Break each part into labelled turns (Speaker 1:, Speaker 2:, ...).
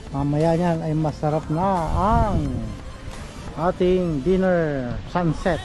Speaker 1: Mamaya niyan ay masarap na ang ating dinner sunset.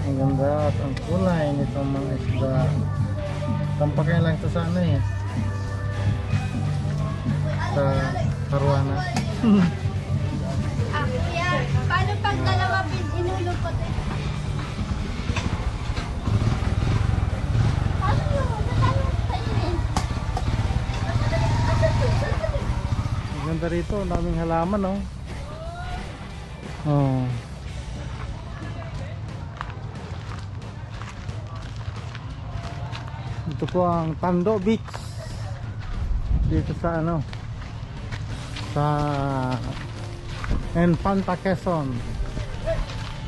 Speaker 1: Ang ganda at ang kulay nitong mga isda. Tampakay lang ito sa ano eh, sa Caruana.
Speaker 2: Yan. Paano pag dalawa inulupot eh? Paano yun? Paano kainin?
Speaker 1: Ang ganda rito, ang daming halaman oh. Oh. Ito po ang Tando Beach dito sa ano, sa Infanta, Quezon.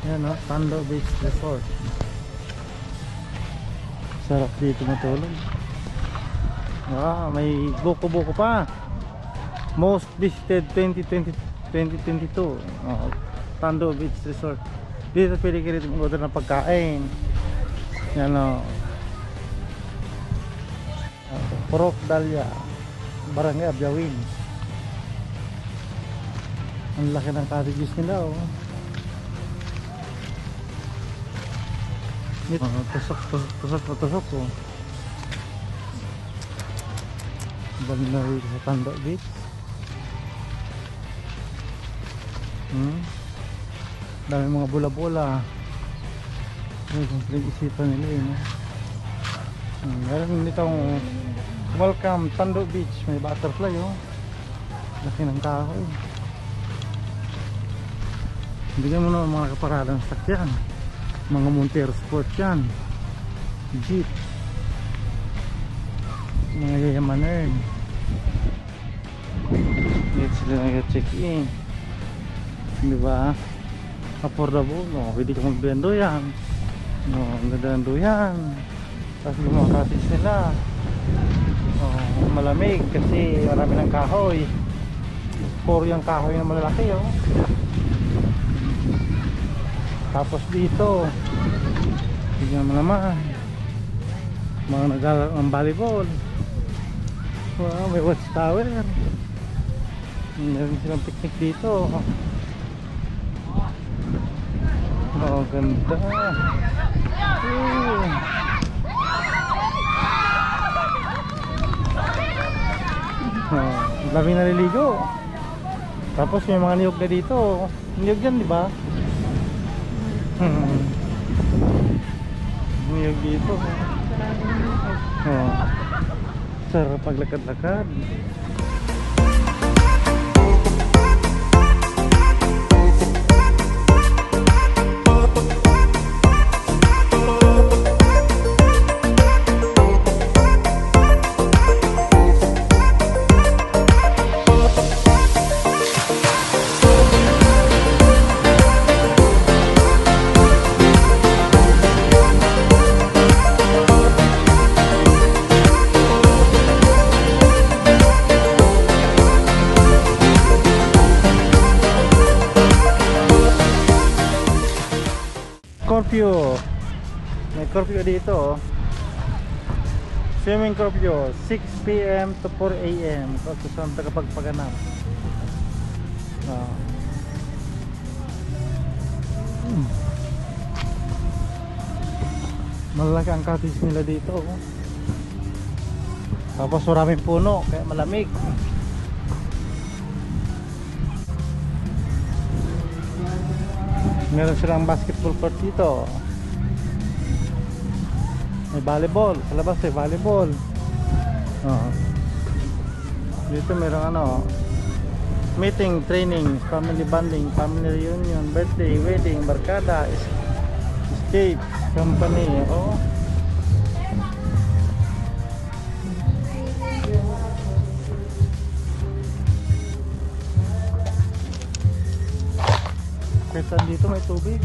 Speaker 1: Yan o, Tando Beach Resort. Sarap dito matulog. May buko-buko pa. Most visited 2022. Tando Beach Resort. Dito pwede ka rin mag-order ng pagkain. Yan o, Purok Dalya, Barangay Abyawin. Ang laki ng cottages nila oh. Tusok oh. Balik na rin sa Tando Beach. Dami mga bula-bula. Ay, kung pinag-isipan nila yun eh. Meron nitong welcome Tando Beach. May butterfly oh. Laki ng kahoy. Bigyan mo naman mga kaparadang sakyan. Mga Montero Sport yan. Jeep. Mga yayamaner. Dito sila nag-check-in. Diba? Affordable. Oh, pwede ka magbendo yan. Oh, ang ganda ng duyan. Tapos lumakatis nila. Oh, malamig kasi marami ng kahoy. Puro yung kahoy na malalaki oh. Tapos dito bigyan mo naman mga naglalaro ng volleyball. Wow, may watchtower. Meron silang picnic dito. Oh, ganda. Oh, dami naliligo. Tapos may mga niyog na dito. Niyog yan, di ba? Niyog dito. Oh, sarap paglakad-lakad. Curfew. May curfew dito oh. Swimming curfew 6 p.m. to 4 a.m. Kasi sa tagapagpaganap. Malaki ang cottage nila dito, oh. Tapos maraming puno kaya malamig. Meron silang basketball court dito. May volleyball, sa labas may volleyball. Dito meron ano, meeting, training, family bonding, family reunion, birthday, wedding, barkada, escape, company. Oh. Kahit dito may tubig.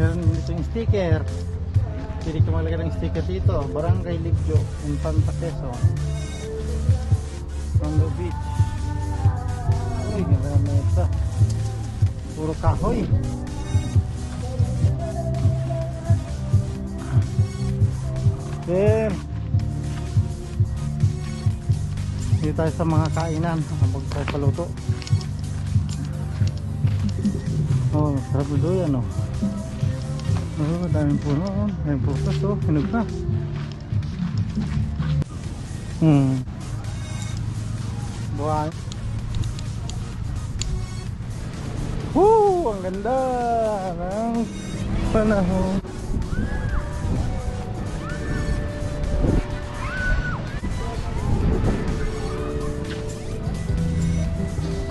Speaker 1: Meron dito yung sticker. Pwede ka maglagay ng sticker dito. Barangay Ligyo, Infanta Quezon, Tondo Beach. Uy, ganda na ito. Puro kahoy. Then dito tayo sa mga kainan habang tayo paluto. Oh, sarap na doon, oh. Oh, daming puno, oh. Daming putas, oh. Hinog na. Buhay. Woo! Ang ganda ng panahon.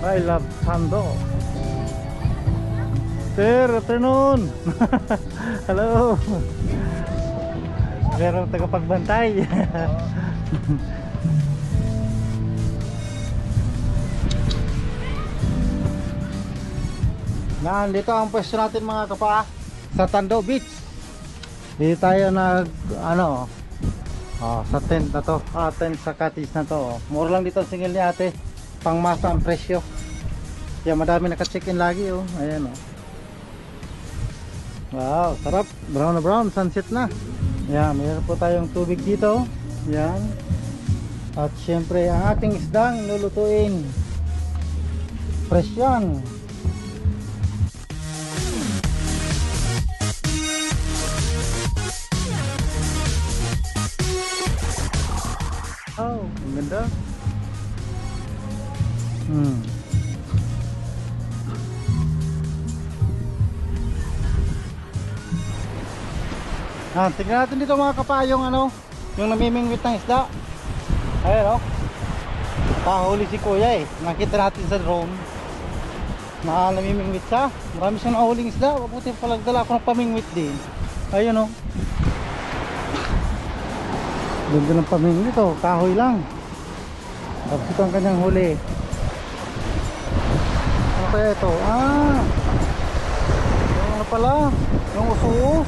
Speaker 1: I love Sando. Sir, afternoon. Hello. Meron tagapagbantay. Dito ang pwesto natin mga kapa sa Tondo Beach. Dito tayo nag sa tent na to. Tent sa cottage na to. Mura lang dito ang singil ni ate. Pangmasa ang presyo. Kaya madami naka-check-in lagi, oh. Ayan, oh. Wow, sarap. Brown na brown, sunset na. Yan, mayroon po tayong tubig dito. Yan. At syempre ang ating isdang lulutuin. Fresh yan. Oh, ang ganda. Tignan natin dito mga kapa yung yung namimingwit ng isda. Ayan, oh. Pahuli si kuya, eh. Nakita natin sa drone na namimingwit siya. Marami siyang nahuling isda. Mabuti palagdala ako ng pamingwit din. Ayun, oh. Ganda ng pamingwit, oh. Kahoy lang. Tapos ito ang kanyang huli. Ano kaya ito? Yung ano pala, yung usuos.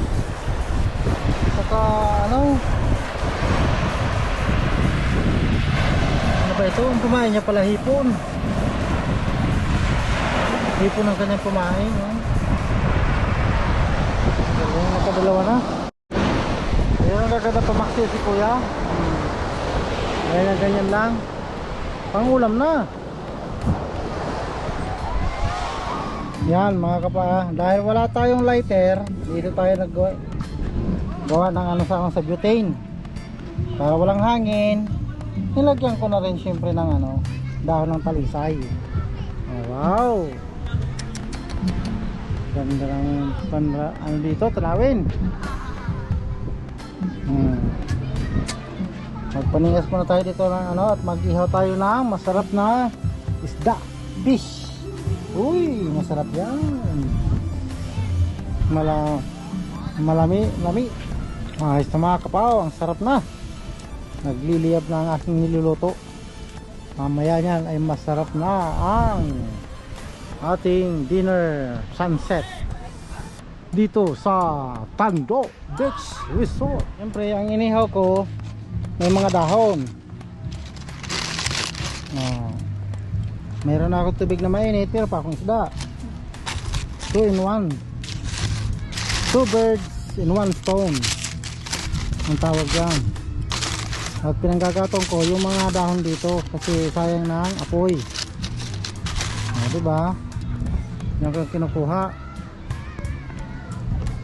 Speaker 1: Saka ano ba ito? Ang pumain niya pala hipon. Hipon ang kanyang pumain, oh. Yung nakadalawa na. Ayan ang gaganda pamaksil si kuya. Ayan ang ganyan lang. Pangulam na. Yan mga kapa, dahil wala tayong lighter, dito tayo gawa ng sa butane para walang hangin. Nilagyan ko na rin syempre ng dahon ng talisay. Wow, ganda ng dito, tanawin. Magpaningas muna tayo dito ng at mag-ihaw tayo ng masarap na isda, fish. Uy, masarap yan. Malami. Ayos na mga kapaw, ang sarap na. Nagliliyab na ang aking niluluto. Mamaya niyan ay masarap na ang ating dinner sunset dito sa Tondo Beach Resort. Siyempre ang inihaw ko may mga dahon. Mayroon na akong tubig na mainit, pero pa akong isda. Two in one. Two birds in one stone ang tawag yan. At pinanggagatong ko yung mga dahon dito kasi sayang ng apoy. Diba? Yung kinukuha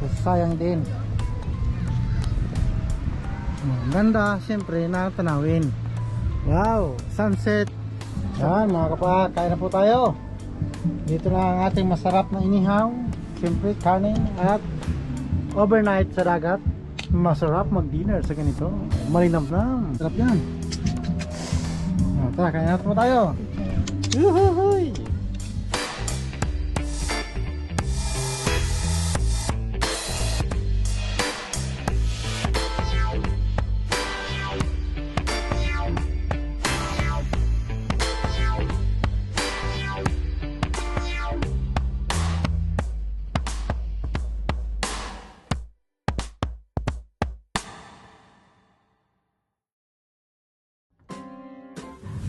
Speaker 1: kasi sayang din. Ganda siyempre na tanawin. Wow, sunset. Yan mga kapag, kain na po tayo. Dito na ang ating masarap na inihaw. Siyempre kanin at overnight sa dagat. Masarap mag-dinner sa ganito. Malinamnam. Sarap yan. Tara, kain na po tayo. Yuhuhuy!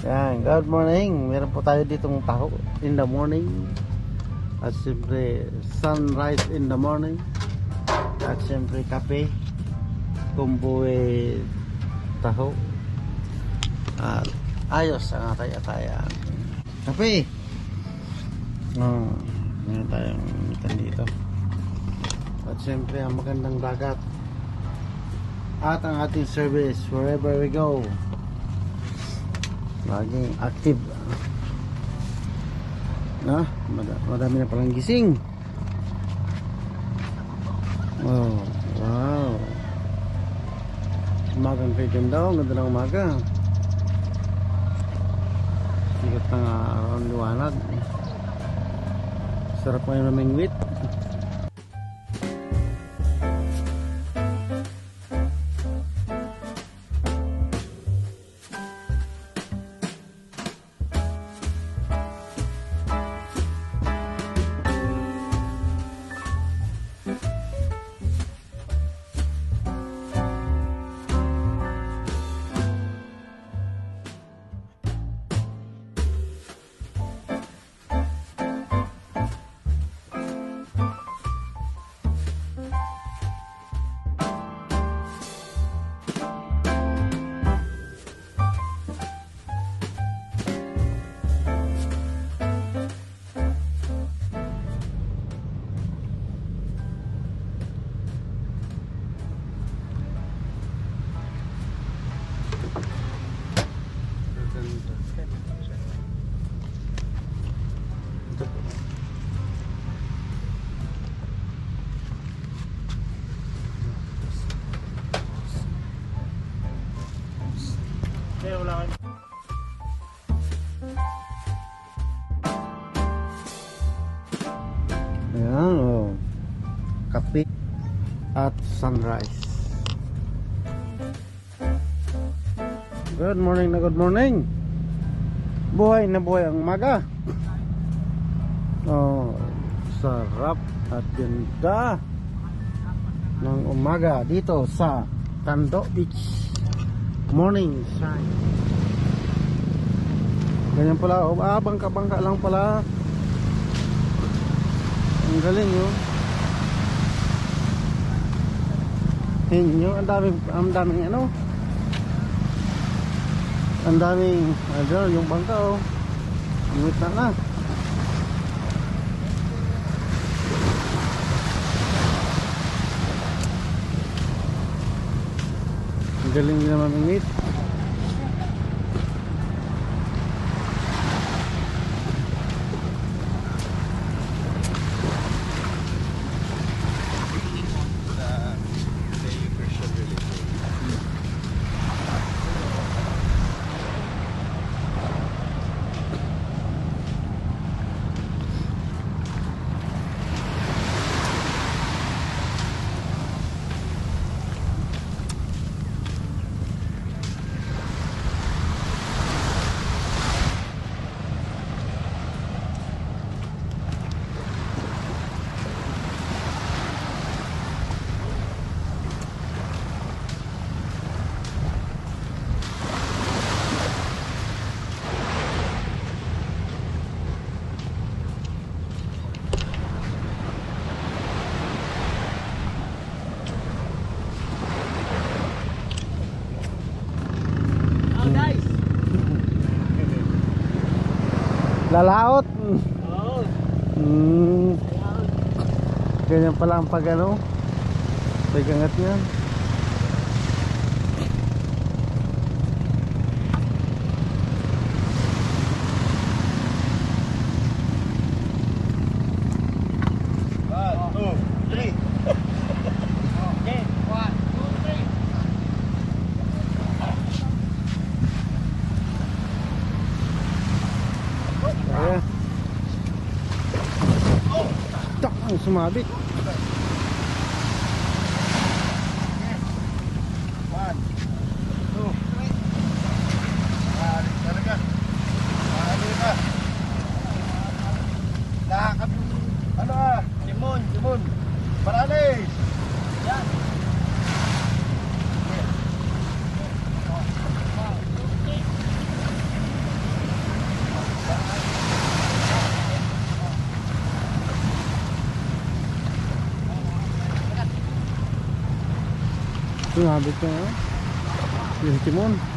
Speaker 1: Yan, good morning. Meron po tayo ditong taho in the morning. At siyempre sunrise in the morning. At siyempre kape, kumbuwe, taho. At ayos ang atay-atayan. Kape. Meron tayong ikan dito. At siyempre ang magandang dagat. At ang ating service wherever we go. Laging active. Madami na palang gising. Oh, wow. Umagang kay ganda. Ganda ng umaga. Sikat na nga araw ang liwanag. Sarap ngayon na mingwit. Ayan, oh. Kape at sunrise. Good morning na good morning. Buhay na buhay ang umaga. Oh, sarap at ganda ng umaga dito sa Tando Beach. Morning shine. Ganyan pala, oh, bangka-bangka lang pala. Ang galing yun. Hinyo, ang daming ano. Ang daming, yung bangka oh. Ingit na. Ang galing din naman ingit. Lalaot.
Speaker 3: Oo.
Speaker 1: Ganyan pala ang pag ano. Pag-angat yan. Ayan. Tak, ang sumabit.
Speaker 3: Simon. Paralis. Yan.
Speaker 1: Sumabit ka na. Yung timon.